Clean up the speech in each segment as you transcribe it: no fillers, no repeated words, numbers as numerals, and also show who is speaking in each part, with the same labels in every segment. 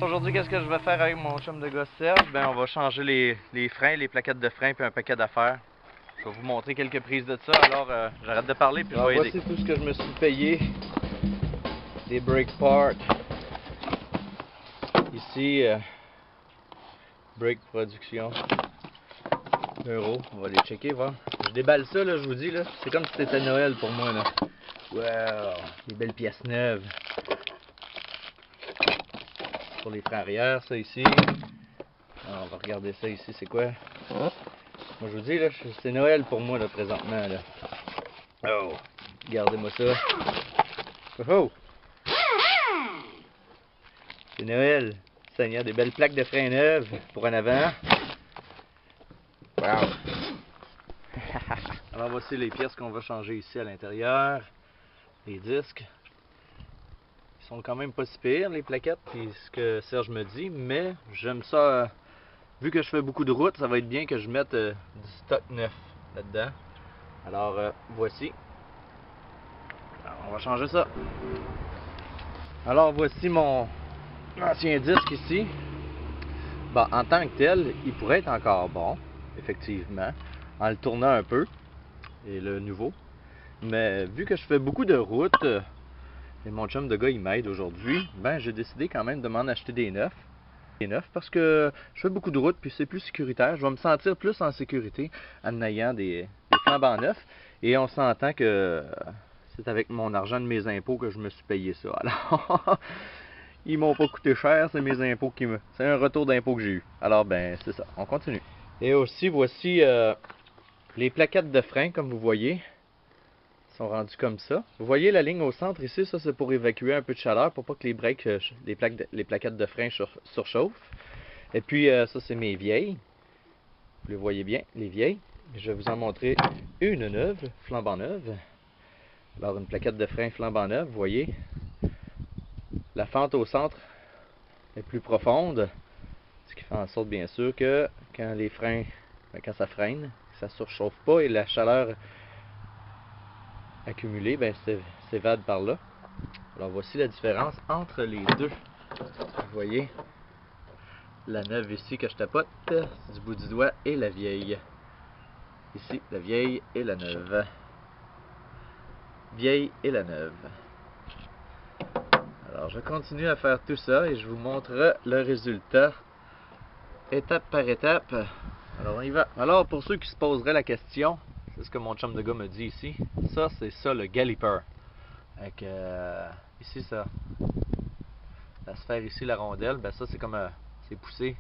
Speaker 1: Aujourd'hui, qu'est-ce que je vais faire avec mon chum de gars Serge? Ben, on va changer les freins, les plaquettes de frein puis un paquet d'affaires. Je vais vous montrer quelques prises de ça, alors j'arrête de parler puis je vais aider. Voici tout ce que je me suis payé. Des brake parts. Ici, brake production. Euro. On va les checker, voir. Je déballe ça, là, je vous dis, là. C'est comme si c'était Noël pour moi, là. Wow! Des belles pièces neuves. Pour les freins arrière, ça ici. Alors, on va regarder ça ici, c'est quoi? Moi, je vous dis, là, c'est Noël pour moi, là, présentement, là. Oh! Regardez-moi ça. Oh! C'est Noël. Seigneur, des belles plaques de freins neuves pour en avant. Wow! Alors, voici les pièces qu'on va changer ici à l'intérieur. Les disques. Ils sont quand même pas si pires, les plaquettes, puis ce que Serge me dit, mais j'aime ça. Vu que je fais beaucoup de route, ça va être bien que je mette du stock neuf là-dedans. Alors, voici. Alors, on va changer ça. Alors, voici mon ancien disque ici. Bon, en tant que tel, il pourrait être encore bon, effectivement, en le tournant un peu, et le nouveau. Mais vu que je fais beaucoup de route, et mon chum de gars il m'aide aujourd'hui, ben j'ai décidé quand même de m'en acheter des neufs. Des neufs parce que je fais beaucoup de route puis c'est plus sécuritaire. Je vais me sentir plus en sécurité en ayant des flambants neufs. Et on s'entend que c'est avec mon argent de mes impôts que je me suis payé ça. Alors, ils m'ont pas coûté cher, c'est mes impôts qui me... C'est un retour d'impôt que j'ai eu. Alors ben c'est ça, on continue. Et aussi voici les plaquettes de frein comme vous voyez. Sont rendus comme ça. Vous voyez la ligne au centre ici, ça c'est pour évacuer un peu de chaleur pour pas que les breaks, les plaquettes de frein surchauffent. Et puis ça c'est mes vieilles. Vous les voyez bien, les vieilles. Je vais vous en montrer une neuve, flambant neuve. Alors une plaquette de frein flambant neuve, vous voyez. La fente au centre est plus profonde. Ce qui fait en sorte bien sûr que quand les freins, quand ça freine, ça surchauffe pas et la chaleur accumulé, ben s'évade par là. Alors voici la différence entre les deux. Vous voyez la neuve ici que je tapote du bout du doigt et la vieille. Ici la vieille et la neuve. Vieille et la neuve. Alors je continue à faire tout ça et je vous montre le résultat étape par étape. Alors on y va. Alors pour ceux qui se poseraient la question, c'est ce que mon chum de gars me dit ici. Ça c'est ça le galloper. Avec ici ça, la sphère ici, la rondelle, ben ça c'est comme c'est poussé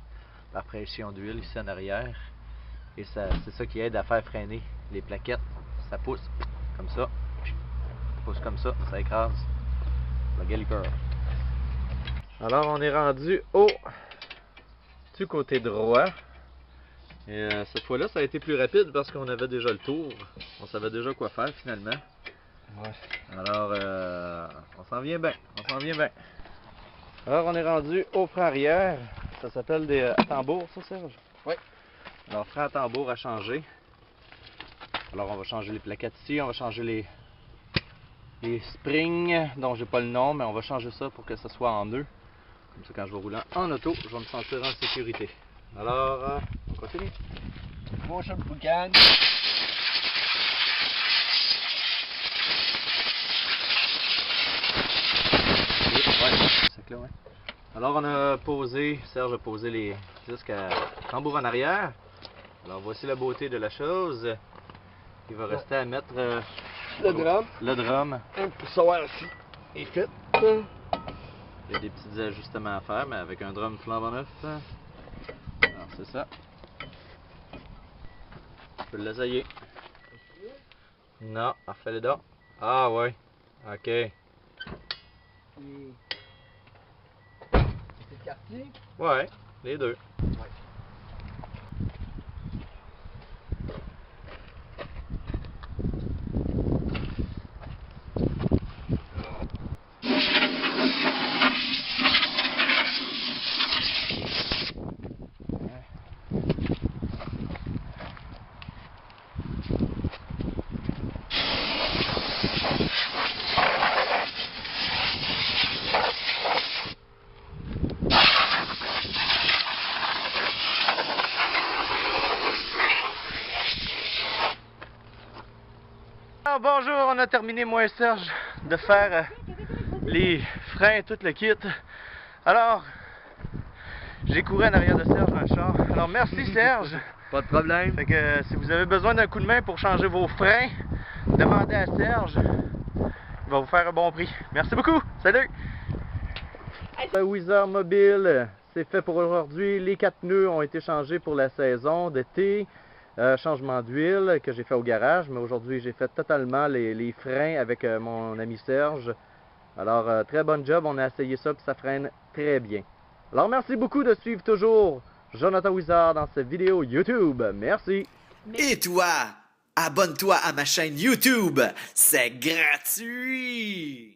Speaker 1: par pression d'huile ici en arrière. Et c'est ça qui aide à faire freiner les plaquettes. Ça pousse comme ça. Ça pousse comme ça écrase le galloper. Alors on est rendu du côté droit. Et cette fois-là, ça a été plus rapide parce qu'on avait déjà le tour. On savait déjà quoi faire finalement. Ouais. Alors, on s'en vient bien. On s'en vient bien. Alors, on est rendu au frein arrière. Ça s'appelle des tambours, ça, Serge? Oui. Alors, frein à tambour à changer. Alors, on va changer les plaquettes ici. On va changer les springs, dont j'ai pas le nom, mais on va changer ça pour que ça soit en nœud. Comme ça, quand je vais rouler en auto, je vais me sentir en sécurité. Alors, on continue.
Speaker 2: Mon chum boucan.
Speaker 1: Ouais. Alors on a posé, Serge a posé les disques à tambour en arrière. Alors voici la beauté de la chose. Il va rester à mettre
Speaker 2: le drum.
Speaker 1: Le drum.
Speaker 2: Un poussoir aussi. Et fait.
Speaker 1: Il y a des petits ajustements à faire, mais avec un drum flambant neuf. Alors c'est ça. Je peux l'essayer. Non, refais-le donc. Ah ouais. Ok.
Speaker 2: C'est quartier?
Speaker 1: Ouais, les deux.
Speaker 2: Ouais.
Speaker 1: a terminé, moi et Serge, de faire les freins, tout le kit. Alors, j'ai couru en arrière de Serge dans le char. Alors, merci Serge.
Speaker 2: Pas de problème.
Speaker 1: Fait que si vous avez besoin d'un coup de main pour changer vos freins, demandez à Serge. Il va vous faire un bon prix. Merci beaucoup. Salut! Le Wizard Mobile, c'est fait pour aujourd'hui. Les 4 pneus ont été changés pour la saison d'été. Changement d'huile que j'ai fait au garage, mais aujourd'hui j'ai fait totalement les freins avec mon ami Serge. Alors, très bon job, on a essayé ça, puis ça freine très bien. Alors, merci beaucoup de suivre toujours Jonathan Wizard dans cette vidéo YouTube. Merci!
Speaker 3: Et toi, abonne-toi à ma chaîne YouTube, c'est gratuit!